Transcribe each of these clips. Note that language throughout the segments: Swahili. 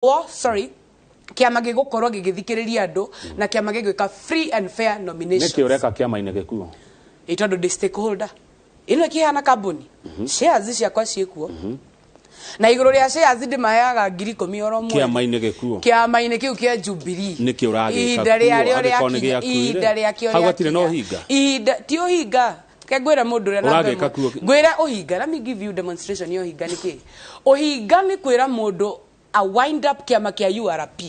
sorry, kiama gigukorwo gigithikiriria andu na kiama gigwika free and fair nominations. Niki ureka kiama ine gikuo. Itondo the stakeholder. Ino kihana kambuni. Shares ciakwa ciekuo. Na iguru ria shares ndimayaga 10,000 oro mwe. Kiama ine gikuo. Kiama ine kiu kia Jubilee. Niki uragi. Ida ria kio. Hagwatire no hinga. Ida ti uhinga. Kegwira mundu ria na gwira uhinga. Let me give you demonstration yo hinga niki. Uhinga ni kwira mundu a wind up kiama kia URP.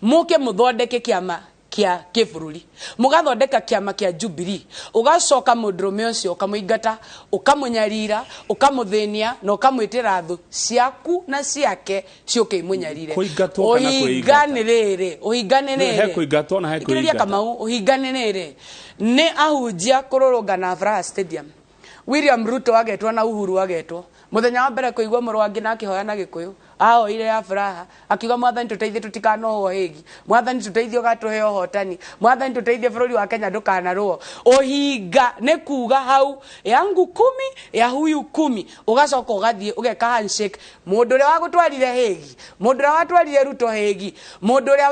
Muke muthondeke kiama kia kifururi. Mugathondeka kiama kia Jubilee. Ugacoka mudrume ucio ukamuingata, ukamunyarira, ukamuthenia na ukamwitira thu ciaku na ciake cioke imunyarire. Uhingane riri, uhingane riri. He kuingatwo na he kuingata. Kamau uhingane riri. Ni ahunjia kururungana Afraha Stadium. William Ruto agetwa na Uhuru agetwa. Muthenya wa mbere kuigwa murwangi na akihoya na gikuyu ile ya Afraha akiuga mwathani tuteithie tutikanoho hegi, mwathani tuteithie gatuhe hotani, mwathani tuteithie bururi wa Kenya ndukanaruo. Uhinga ne kuga hau yangu 10 ya huyu 10 ugacoka ugathie ugeka handshake mundu ria wagutwarire hegi, mundu ria watwarire Ruto hegi, mundu ria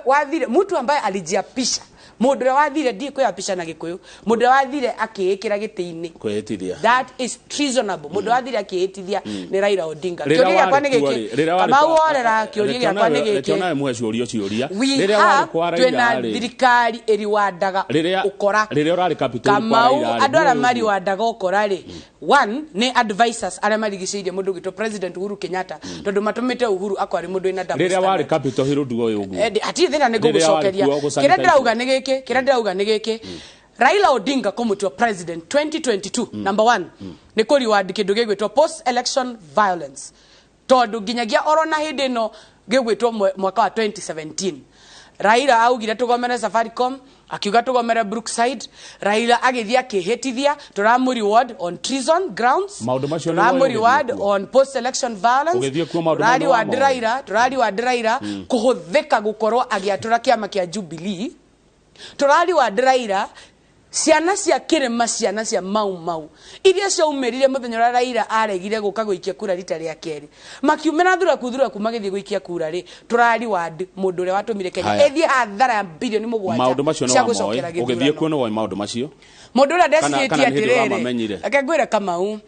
wathire mtu ambaye alijiapisha mundu ria wathire ndi kwiapisha na gikuyu, mundu ria wathire akiikira giti-ini kwetithia, that is treasonable. Mundu wathire akiitithia ni Raila Odinga. Kioria yakwa ni giki kama uorera kioria yakwa ni giki tona muhe ciuria ciuria riria wari kwa Raila ri thirikari iri wandaga ukora riria urari capital kwa Raila andu ara mari wandaga ukora ri one ni advisors ara marigiciirie mundu gito President Uhuru Kenyatta tondu matumite Uhuru akwari mundu ina double riria wari capital hiru ndugo ugu ati thina ni gugucokeria kira ndirauga ni giki Raila Odinga komutwa president 2022 number 1 ni kuri ward kindu gigwitwo post election violence tondu ginyagia orona hindi no gigwitwo mwaka wa 2017 Raila augire tugomere Safaricom akiuga tugomere Brookside. Raila agithia akihitithia turamuri ward on treason grounds, turamuri ward on post election violence, turari wa Raila kuhuthika gukorwo agiatura kiama kia Jubilee, turari wa Raila ciana cia kirima, ciana cia mau iria ciaumerire muthenya wa Raila aregire guka guikia kura rita ria keri makiumena thura kuma githie guikia kura ri turari ward mundu ria watumire Kenya ethie athara ya bilioni 7 maundu macio no wamoi ugithie kuona wa maundu macio mundu ria ndecitie atiriri akegwira Kamau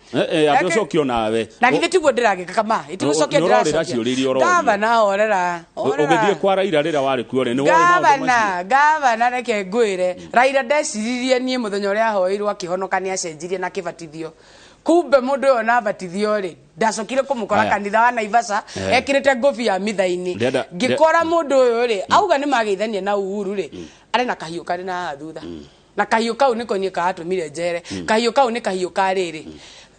atucokio nawe na githie tiguo ndiragika kama itigocokia ndiracokia gavana orera ugithie kwa Raila rira wari kuo ri ni woi maundu macio gavana reke ngwire Raila ndeciririe nie muthenya uria hoirwo akihonokania acenjirie na kibatithio kumbe mundu yo na batithio ri ndacokire kumukora kanitha wa Naivasha ekirite ngofi ya mithaini ngikora mundu uyu ri auga ni mageithania na Uhuru ri ari na kahiu kari na thutha na kahiu kau niko nie katumire njere kahiu kau ni kahiu kariri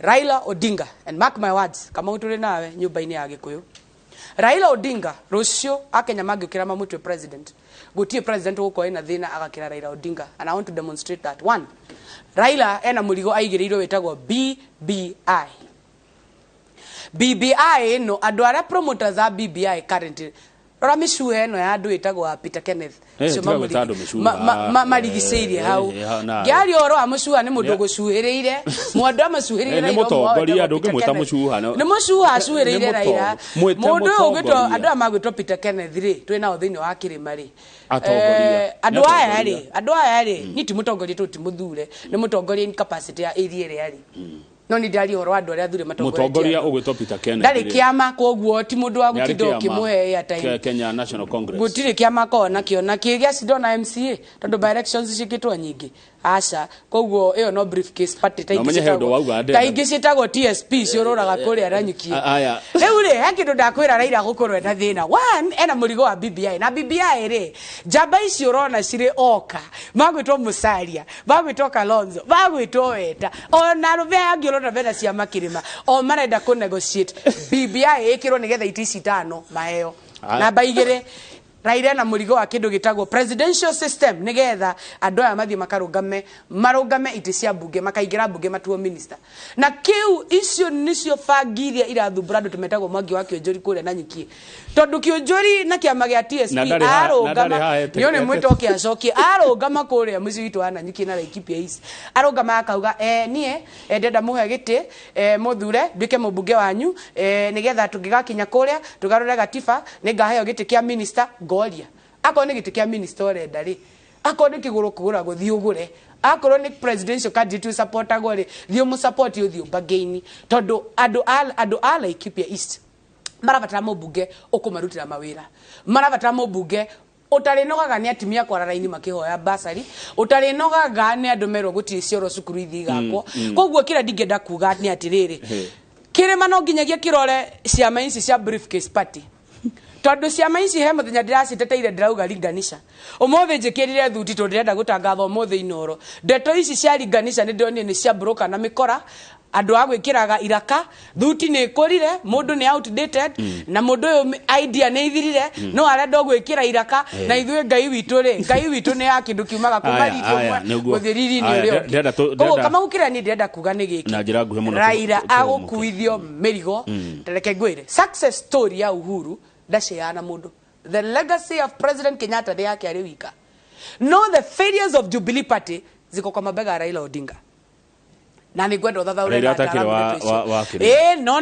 Raila Odinga, and mark my words kama uturi nawe nyumba-ini ya Gikuyu, Raila Odinga rucio akenya magikira mamutwe president gutie president uko ina thina agakira Raila Odinga, and I want to demonstrate that. One, Raila ena murigo aigirirwo wetagwo BBI no andu ara promoters za BBI currently Ramishuhe eno ya andu wetagwo Peter Kenneth marigiceirie hau giari oro amushuha ni mundu gucuhiriire mwandu amucuhiriire ni mutongoria andu ngimwita mushuha ni mushuha acuhiriire Raila mundu ugitwo andu amagwitwo Peter Kenneth ri twina othini wa kirima ri andu aya ri ni ti mutongoria tu muthure ni mutongoria incapacity ya area ri ari no ni ndari horo andu aria thure mutongoria ugwitwo Peter Kenneth ndari kiama koguo ti mundu wa gutindo kimuhe ya time Kenya National Congress gutire kiama kona kiona kigia sidona MCA tondu by elections cikitwa nyingi aca koguo iyo no briefcase party taingi citagwo TSP ciururaga kuria ranyukia riu ri hekindu ndakwira Raila gukorwo na thina one ena murigo wa BBI na BBI ri jamba ici urona cire oka magwitwo Musalia magwitwo Kalonzo magwitwo Weta ona ruve angi urona vena cia makirima o marenda ku negotiate BBI ikirwo nigetha iti citano maheo namba 2 Raila na murigo wa kindu gitagwo presidential system nigetha andu aya mathie marugame iti cia bunge makaigira bunge matuo minister na kiu icio nicio fangiria irathumbura andu tumetagwo Mwangi wa Kionjori kule na Nyiki tondu Kionjori na kiama gia TSP arugama nione mwito kiacoki arugama kule muci witu ana Nyiki na Laikipia East arugama akauga nie ndenda muhe giti muthure ndike mubunge wanyu nigetha tungigakinya kuria tugarure gatiba ningaheo giti kia minister goria akone giti kia minister orenda ri akone kiguru kugura guthii ugure akorwo ni presidential candidate support agore thio mu support uthio bagaini tondu andu ala Laikipia East marabatara mubunge ukumarutira mawira marabatara mubunge utari nogaga ni atimia kwa raini makihoya basari utari nogaga ni andu merwo gutiri cioro cukuru ithigakwo koguo kira ndingenda kuga ni atiriri kirema no nginyagia kirore ciama ici cia briefcase party tondu ciama ici he muthenya ndiraciteteire ndirauga ringanisha umothe njikirire thuti tondu ndirenda gutangatha umothe Inoro ndeto ici cia ringanisha ni ndonire ni cia broker na mikora andu agwikiraga iraka thuti ni ikurire mundu ni outdated na mundu idea ni ithirire no arenda gwikira iraka na ithuĩ ngai witu ni ya kindu kiumaga kumarithio muthiriri ni urio koguo kama ukira ni ndirenda kuga ni giki Raila agukuithio mirigo tereke ngwire success story ya Uhuru ndaceyana mundu the legacy of President Kenyatta ni yake ari wika no the failures of Jubilee Party ziko kwa mabega ya Raila Odinga na ni gwenda thathaure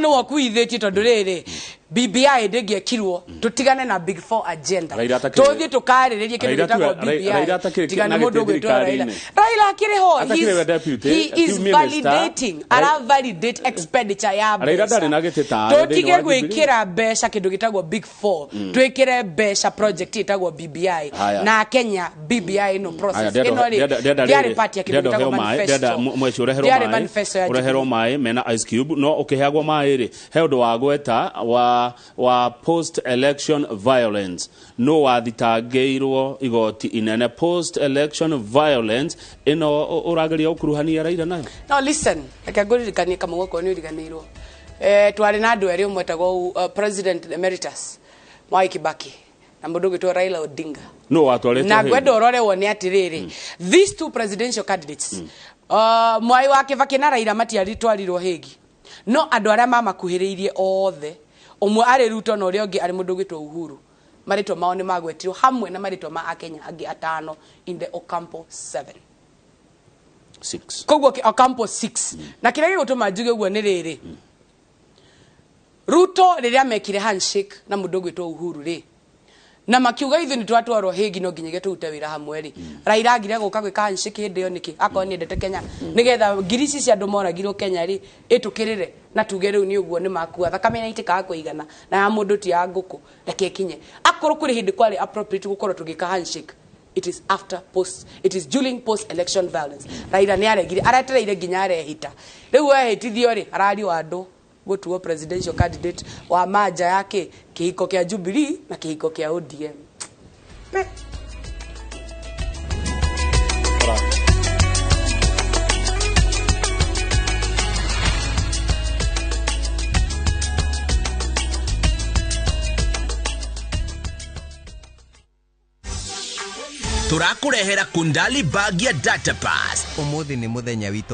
no wakuithĩtie tondu rĩrĩ BBI ndĩngĩekirwo tutigane na Big Four agenda tuthie tukarĩrĩrie kĩndũ gĩtagwo BBI tigane mũndũ gwĩtwo Raila akĩrĩ ho he is validating validate expenditure ya tutige gwĩkĩra mbeca kĩndũ gĩtagwo Big Four twĩkĩre mbeca project ĩtagwo BBI na Kenya BBI no process ĩno rĩ party ya kĩndũ gĩtagwo manifesto urehero mai mena ice cube no ukiheagwo mai ri he undu wa gweta wa post election violence no wathitangĩirwo igoti inene post election violence ino urageria ukuruhania Raila nayo no listen akaguririkania kama goko ni uriganirwo twari na andu eri umwetagwo president emeritus Mwai Kibaki na mundu gwitwo Raila Odinga no watwarete na gwenda urore wone atiriri these two presidential candidates Mwai wa Kibaki na Raila matiaritwarirwo hegi no andu aria mamakuhiriirie othe umwe ari Ruto na uria ungi ari mundu gwitwo Uhuru maritwa mao ni magwetirwo hamwe na maritwa ma Akenya angi atano in the Ocampo 6 koguo Ocampo 6 na kira gigutuma njuge uguo ni riri Ruto riria mekire handshake na mundu gwitwo Uhuru ri na makiuga ithu ni twatwarwo hegi no nginyege turute wira hamwe ri Raila agire guka gwika handshake hindi yo niki akoni ni ndete Kenya nigetha ngirisi cia andu moragirwo Kenya ri itukirire na tuge riu ni uguo ni makua thakame na itika kuigana na ya mundu ti ya nguku reke kinye akoro kuri hindi kwari appropriate gukorwo tugika handshake it is during post election violence Raila ni aregire aratereire nginya arehita riu ehitithio ri arari wa andu gutuo presidential candidate wa maja yake kihiko kia Jubilee na kihiko kia ODM turakurehera Kundali bag ya data pass umuthi ni muthenya wito